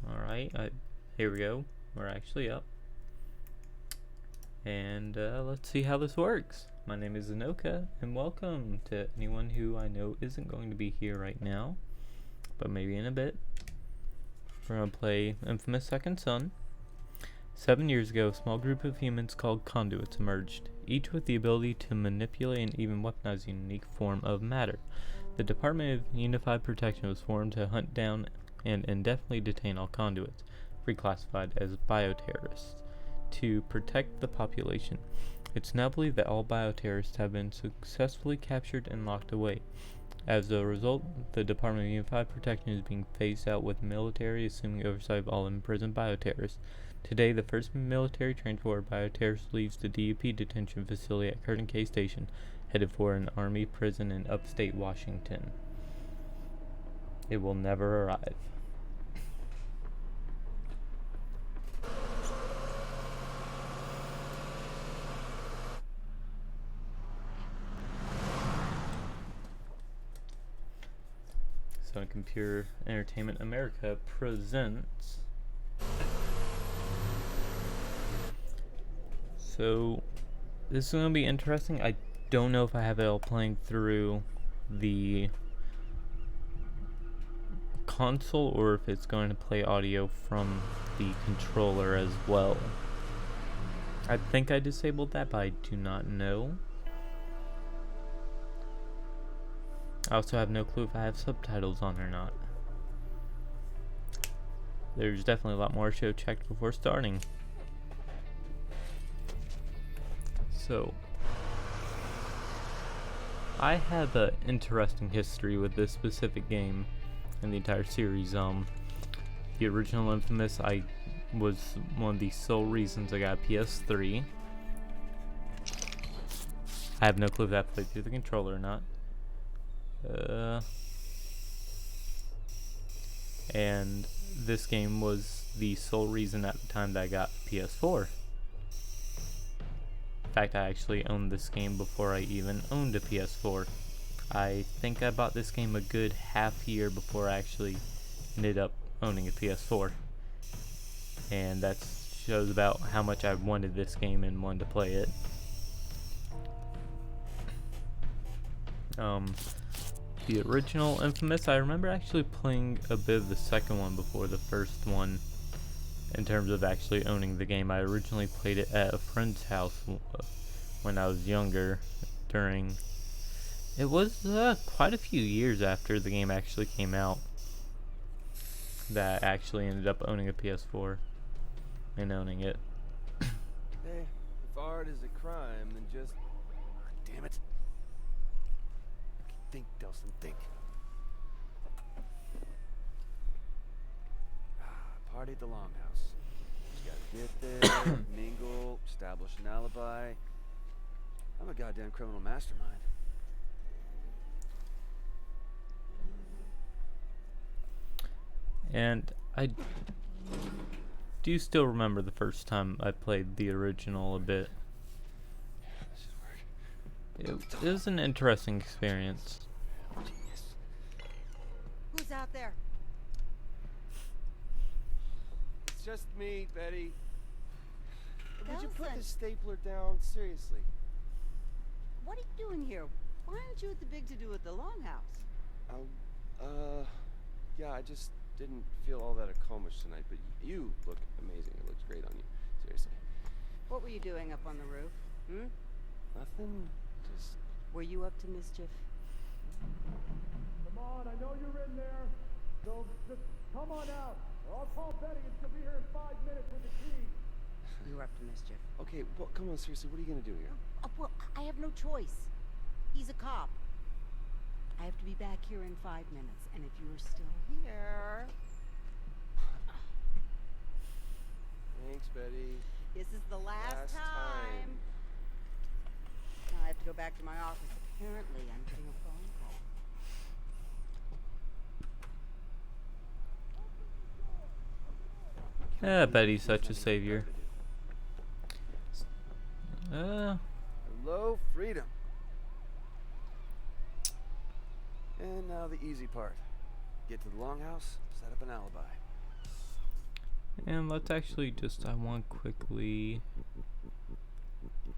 Alright, here we go. We're actually up. And let's see how this works. My name is Anoka, and welcome to anyone who I know isn't going to be here right now, but maybe in a bit. We're going to play InFamous Second Son. 7 years ago, a small group of humans called conduits emerged, each with the ability to manipulate and even weaponize a unique form of matter. The Department of Unified Protection was formed to hunt down and indefinitely detain all conduits, reclassified as bioterrorists, to protect the population. It's now believed that all bioterrorists have been successfully captured and locked away. As a result, the Department of Unified Protection is being phased out, with military assuming oversight of all imprisoned bioterrorists. Today, the first military transport of bioterrorists leaves the DUP detention facility at Curtin K Station, headed for an army prison in upstate Washington. It will never arrive. So Computer Entertainment America presents. So this is going to be interesting. I don't know if I have it all playing through the console or if it's going to play audio from the controller as well. I think I disabled that, but I do not know. I also have no clue if I have subtitles on or not. There's definitely a lot more I should have checked before starting. So, I have an interesting history with this specific game in the entire series. The original InFamous, I was one of the sole reasons I got a PS3. I have no clue if that played through the controller or not. And this game was the sole reason at the time that I got PS4. In fact, I actually owned this game before I even owned a PS4. I think I bought this game a good half year before I actually ended up owning a PS4. And that shows about how much I wanted this game and wanted to play it. The original InFamous, I remember actually playing a bit of the second one before the first one in terms of actually owning the game. I originally played it at a friend's house when I was younger. It was quite a few years after the game actually came out that I actually ended up owning a PS4 and owning it. Hey, if art is a crime, then just... Damn it. Think, Delsin, think. Party at the Longhouse. Just gotta get there, mingle, establish an alibi. I'm a goddamn criminal mastermind. And I do still remember the first time I played the original a bit. It was an interesting experience. Who's out there? It's just me, Betty. Would you put Delsin. the stapler down? Seriously. What are you doing here? Why aren't you at the big to-do at the Longhouse? Yeah, I just didn't feel all that accomplished tonight, but you look amazing. It looks great on you. Seriously. What were you doing up on the roof? Hmm? Nothing. Just... Were you up to mischief? Come on, I know you're in there. So just come on out. Or I'll call Betty and she'll be here in 5 minutes with the key. You were up to mischief. Okay, well, come on, seriously, what are you gonna do here? Well, I have no choice. He's a cop. I have to be back here in 5 minutes, and if you're still here... Thanks, Betty. This is the last time. Now I have to go back to my office. Apparently, I'm getting a phone call. Yeah, Betty's such a savior. Hello, freedom. And now the easy part. Get to the longhouse, set up an alibi. And let's actually just, I want to quickly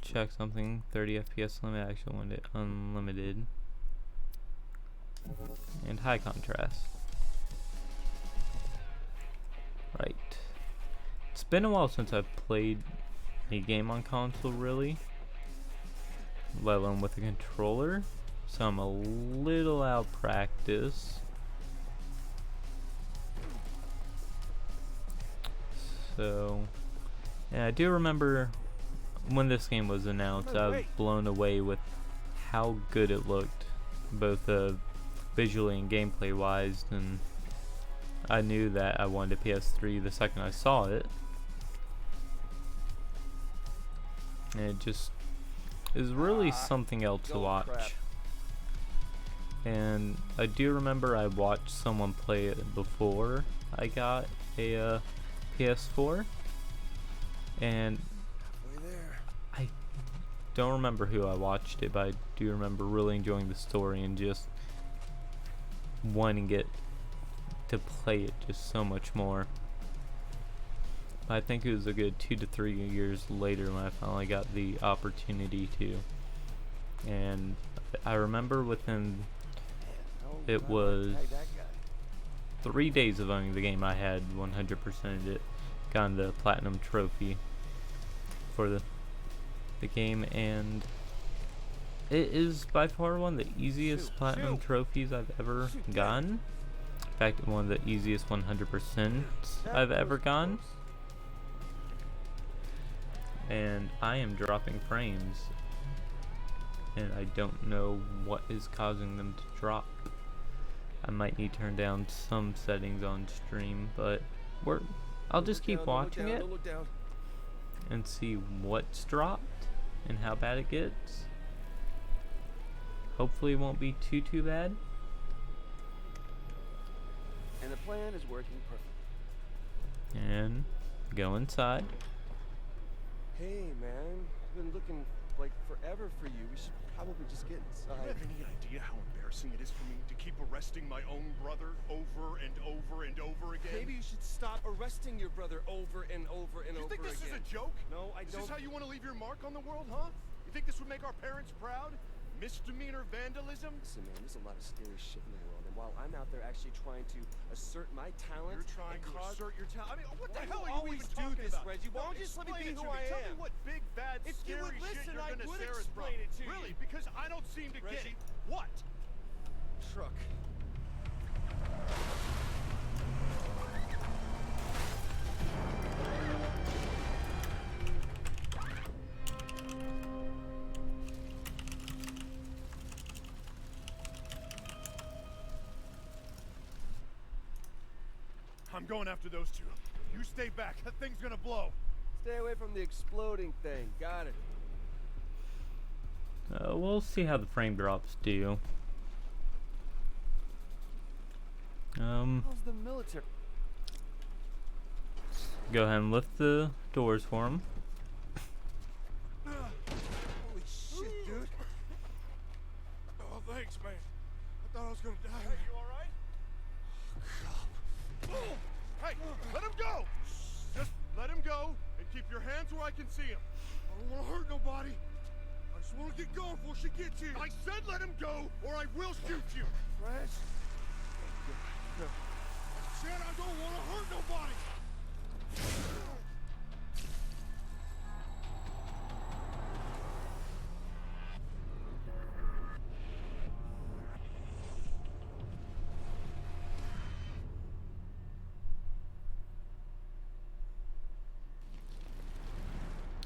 check something. 30 FPS limit, I actually want it unlimited. And high contrast. Right. It's been a while since I've played a game on console, really. Let alone with a controller. So I'm a little out of practice. So, yeah, I do remember when this game was announced, I was blown away with how good it looked, both visually and gameplay wise, and I knew that I wanted a PS3 the second I saw it. And it just is really something else to watch. Crap. And I do remember I watched someone play it before I got a PS4, and Halfway there. I don't remember who I watched it, but I do remember really enjoying the story and just wanting it to play it just so much more. I think it was a good 2 to 3 years later when I finally got the opportunity to, and I remember within it was 3 days of owning the game, I had 100%ed it, gotten the platinum trophy for the game, and it is by far one of the easiest platinum trophies I've ever gotten. In fact, one of the easiest 100% I've ever gotten. And I am dropping frames, and I don't know what is causing them to drop. I might need to turn down some settings on stream, but I'll just keep watching it and see what's dropped and how bad it gets. Hopefully it won't be too bad. And the plan is working perfect. And go inside. Hey, man. I've been looking like forever for you. We should probably just get Do you inside. have any idea how embarrassing it is for me to keep arresting my own brother over and over and over again? Maybe you should stop arresting your brother over and over and You over think this again. is a joke? No, I Is don't. this how you want to leave your mark on the world, huh? You think this would make our parents proud? Misdemeanor vandalism? Listen, man, there's a lot of scary shit in the world, and while I'm out there actually trying to assert my talent, You're trying and to cause... assert your talent. I mean, what the Why hell do you are you always even do talking this, about? Reggie? Why No, don't you just let me explain be it who to me. I Tell me am? what big, bad, If you scary would shit listen, you're I gonna would share us from. explain it to you. Really? Because I don't seem to get Reggie. it. What? Truck. I'm going after those two. You stay back. That thing's gonna blow. Stay away from the exploding thing. Got it. We'll see how the frame drops do. How's the military? Go ahead and lift the doors for him. Holy shit, dude. Oh, thanks, man. I thought I was gonna die. Hey, you all right? Hey, let him go! Just let him go and keep your hands where I can see him. I don't want to hurt nobody. I just want to get going before she gets here. I said let him go, or I will shoot you. Reg? I said I don't want to hurt nobody.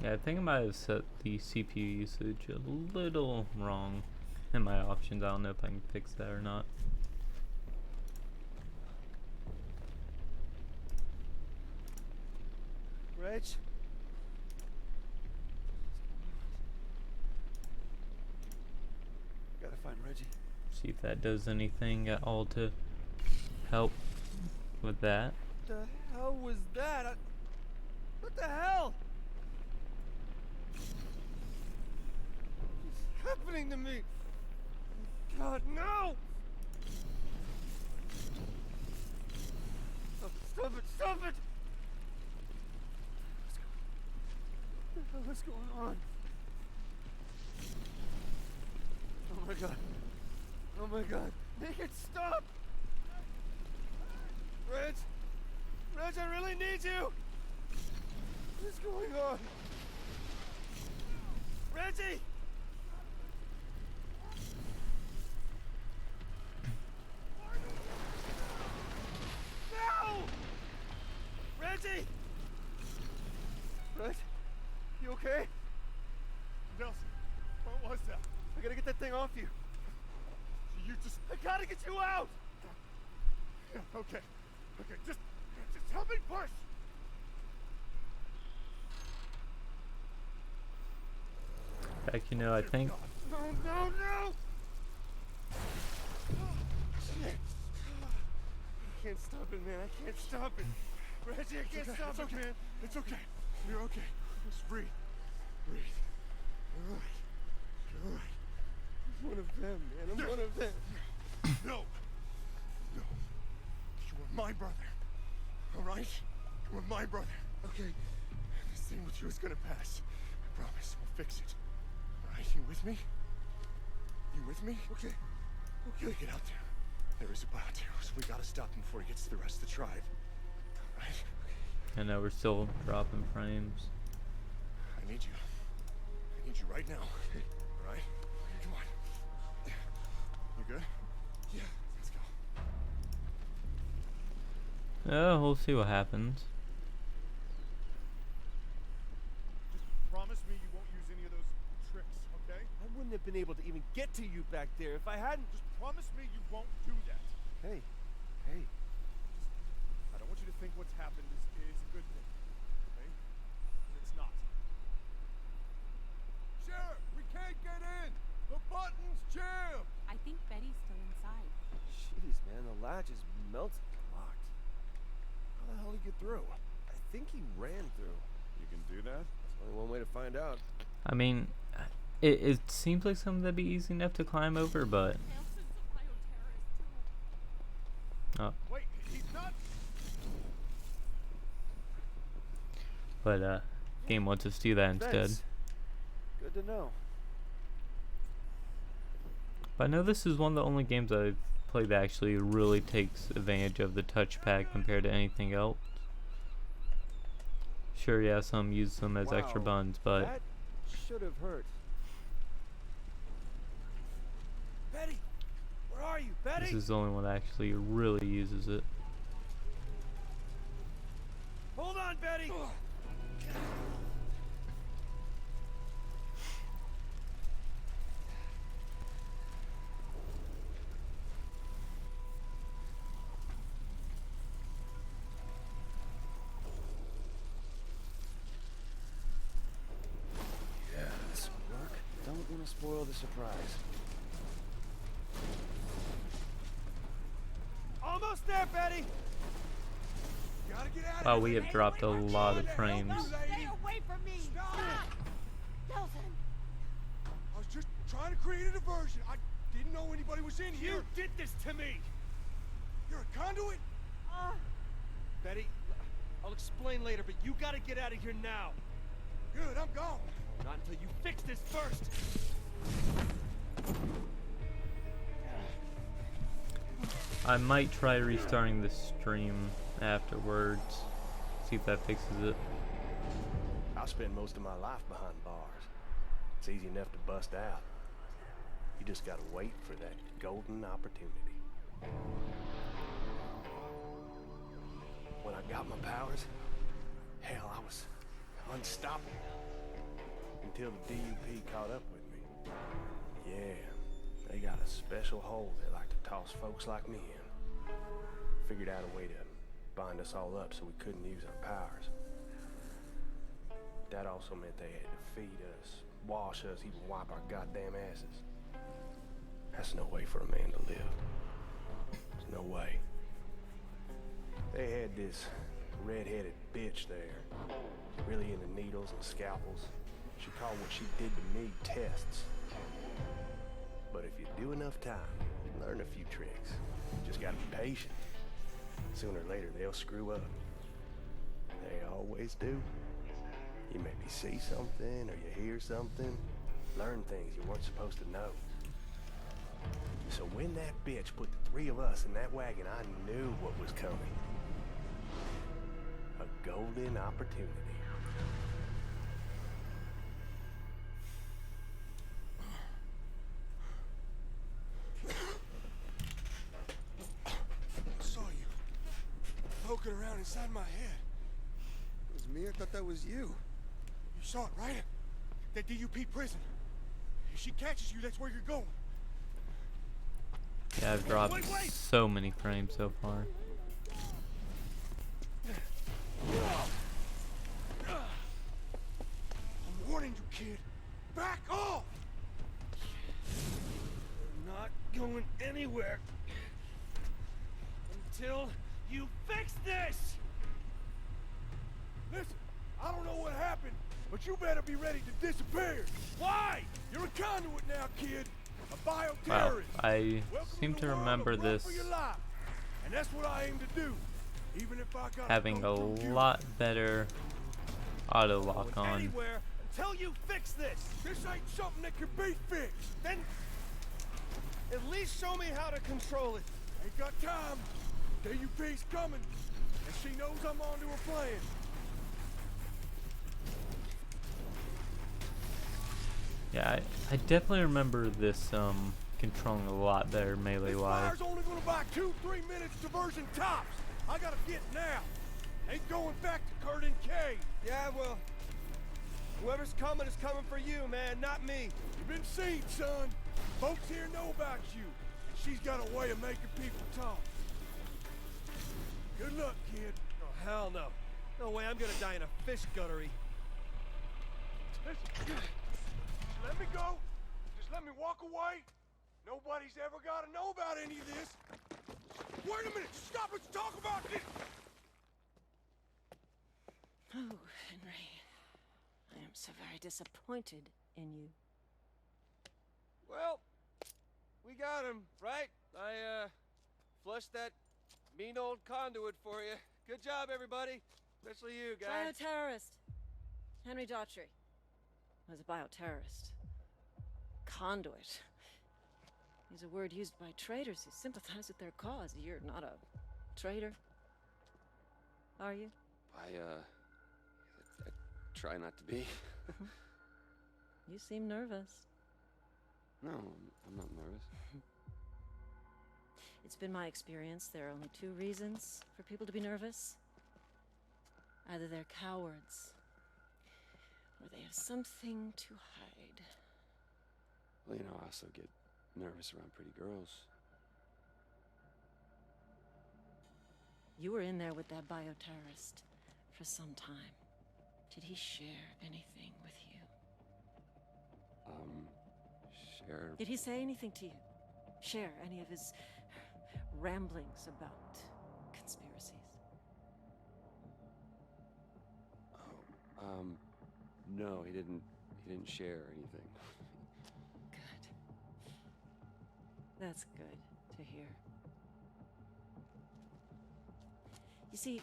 Yeah, I think I might have set the CPU usage a little wrong in my options. I don't know if I can fix that or not. Reg? Gotta find Reggie. See if that does anything at all to help with that. What the hell was that? What the hell? What's happening to me? God, no! What's going on? Oh my god. Oh my god. Make it stop! Reg! Reg, I really need you! What's going on? Reggie! No! Reggie! Reg? You okay? Delsin, what was that? I gotta get that thing off you. You just... I gotta get you out! Yeah, okay. Okay, just help me push! Heck, you know, I think No, no, no! Shit. I can't stop it, man. I can't stop it. Reggie, I can't stop it, man. It's okay. You're okay. Just breathe. Breathe. You're alright. You're alright. I'm one of them, man. I'm one of them. No. No. You are my brother. Alright? You are my brother. Okay. This thing with you is gonna pass. I promise. We'll fix it. Alright, you with me? You with me? Okay. Okay, get out there. There is a bounty, so we gotta stop him before he gets to the rest of the tribe. Alright? I know we're still dropping frames. I need you. I need you right now. Alright? Come on. You good? Yeah. Let's go. Oh, we'll see what happens. Just promise me you won't use any of those tricks, okay? I wouldn't have been able to even get to you back there if I hadn't. Just promise me you won't do that. Hey. Hey. I don't want you to think what's happened is a good thing, okay? It's not. Sheriff, we can't get in! The button's jammed! I think Betty's still inside. Jeez, man. The latch is melted locked. How the hell did he get through? I think he ran through. You can do that? There's only one way to find out. I mean, it seems like something that'd be easy enough to climb over, but Delson's a bioterrorist too. Wait, he's not... game wants us to do that instead. Thanks. Good to know. But I know this is one of the only games I've played that actually really takes advantage of the touchpad compared to anything else. Sure, yeah, some use them as extra Wow, buttons, but that should have hurt. Betty! Where are you, Betty? this is the only one that actually really uses it. Hold on, Betty! Yeah, this will work. Don't want to spoil the surprise. Almost there, Betty! Gotta get out of Wow, here. we have dropped a lot of frames. No, stay away from me! Stop! Delsin! I was just trying to create a diversion. I didn't know anybody was in here. You did this to me! You're a conduit? Betty, I'll explain later, but you gotta get out of here now. Good, I'm gone. Not until you fix this first. I might try restarting the stream afterwards. See if that fixes it. I spend most of my life behind bars. It's easy enough to bust out. You just gotta wait for that golden opportunity. When I got my powers, hell, I was unstoppable. Until the DUP caught up with me. Yeah, they got a special hole they like to toss folks like me in. Figured out a way to bind us all up so we couldn't use our powers. That also meant they had to feed us, wash us, even wipe our goddamn asses. That's no way for a man to live. There's no way. They had this red-headed bitch there, really into needles and scalpels. She called what she did to me tests. But if you do enough time, you learn a few tricks. Just gotta be patient. Sooner or later, they'll screw up. They always do. You maybe see something or you hear something. Learn things you weren't supposed to know. So when that bitch put the three of us in that wagon, I knew what was coming. A golden opportunity. I saw you poking around inside my head. It was me? I thought that was you. You saw it, right? That DUP prison. If she catches you, that's where you're going. Yeah, I've dropped so many frames so far. I'm warning you, kid. Back off! You're not going anywhere until you fix this! Listen, I don't know what happened, but you better be ready to disappear. Why? You're a conduit now, kid. A bioterrorist. Wow, I Welcome seem the to world remember run this for your life. And that's what I aim to do. Even if I gotta having a go through you. lot better auto lock Going on. anywhere until you fix this. This ain't something that can be fixed. Then at least show me how to control it. Ain't got time. DUP's coming, and she knows I'm onto her plan. Yeah, I definitely remember this controlling a lot better melee This wise. fire's only gonna buy 2-3 minutes diversion tops. I gotta get now. Ain't going back to Curtin Cave. Yeah, well, whoever's coming is coming for you, man, not me. You've been seen, son. Folks here know about you, and she's got a way of making people talk. Good luck, kid. Oh, hell no. No way I'm gonna die in a fish guttery. Listen, just let me go. Just let me walk away. Nobody's ever gotta know about any of this. Wait a minute! Stop! Let's talk about this! Oh, Henry. I am so very disappointed in you. Well, we got him, right? I, flushed that mean old conduit for you. Good job, everybody. Especially you, guys. Bioterrorist. Henry Daughtry was a bioterrorist. Conduit. Is a word used by traitors who sympathize with their cause. You're not a traitor, are you? I try not to be. You seem nervous. No, I'm not nervous. It's been my experience there are only two reasons for people to be nervous. Either they're cowards, or they have something to hide. Well, you know, I also get nervous around pretty girls. You were in there with that bioterrorist for some time. Did he share anything with you? Share. Did he say anything to you? Share any of his ramblings about conspiracies? Oh, no, he didn't share anything. Good. That's good to hear. You see,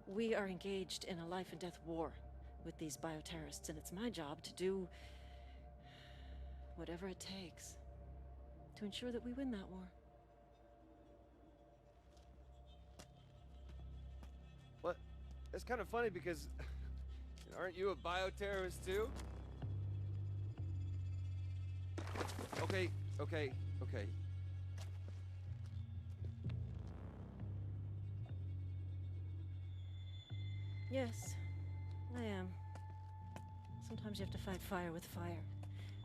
we are engaged in a life and death war with these bioterrorists, and it's my job to do whatever it takes to ensure that we win that war. What? It's kind of funny because aren't you a bioterrorist too? Okay. Yes, I am. Sometimes you have to fight fire with fire.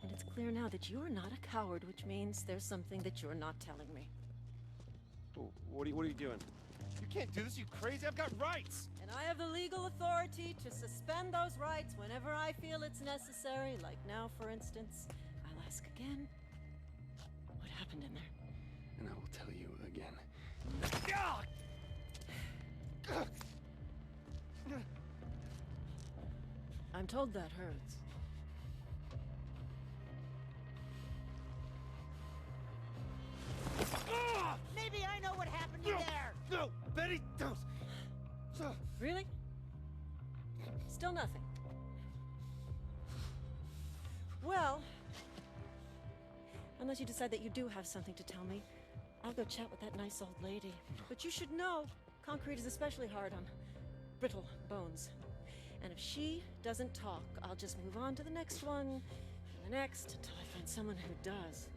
And it's clear now that you are not a coward, which means there's something that you're not telling me. Oh, what are you doing? You can't do this, you crazy. I've got rights. And I have the legal authority to suspend those rights whenever I feel it's necessary. Like now, for instance. I'll ask again. What happened in there? And I will tell you again. I'm told that hurts. Maybe I know what happened in there. No, Betty, don't. Really? Still nothing. Unless you decide that you do have something to tell me, I'll go chat with that nice old lady. But you should know, concrete is especially hard on brittle bones. And if she doesn't talk, I'll just move on to the next one, and the next, until I find someone who does.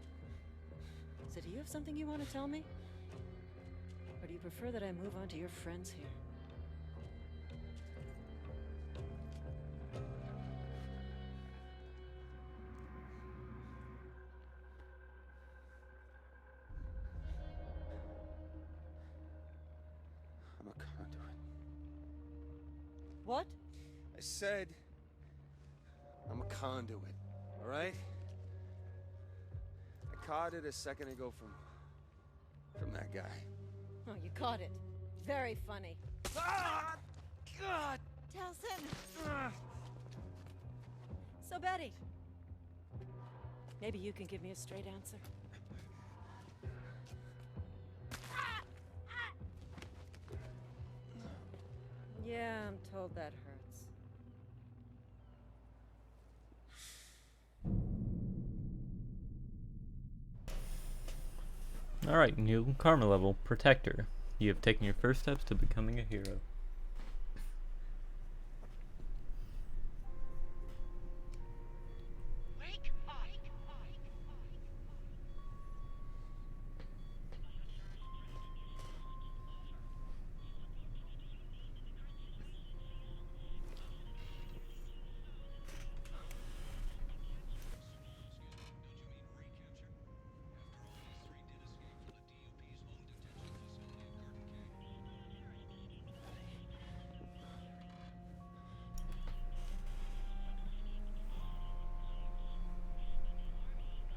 So do you have something you want to tell me? Or do you prefer that I move on to your friends here? I'm a conduit. What? I said I'm a conduit, all right? I caught it a second ago from that guy. Oh, you caught it. Very funny. Ah! God! Delsin! So, Betty, maybe you can give me a straight answer. Yeah, I'm told that hurts. Alright, new karma level, Protector. You have taken your first steps to becoming a hero. Wake up!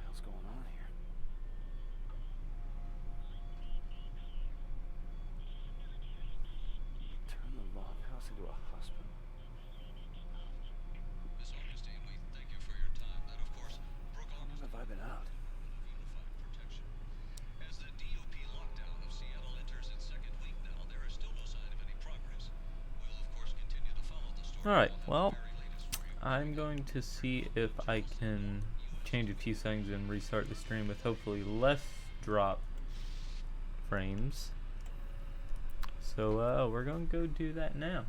What's going on here? Turn the longhouse into a hospital. Miss Augustine, we thank you for your time. That, of course, broke How August long have I been out? unified protection. As the DOP lockdown of Seattle enters its second week now, there is still no sign of any progress. We'll, of course, continue to follow the story. Alright, on the well, very latest for you. I'm going to see if I can change a few settings and restart the stream with hopefully less drop frames. So we're going to go do that now.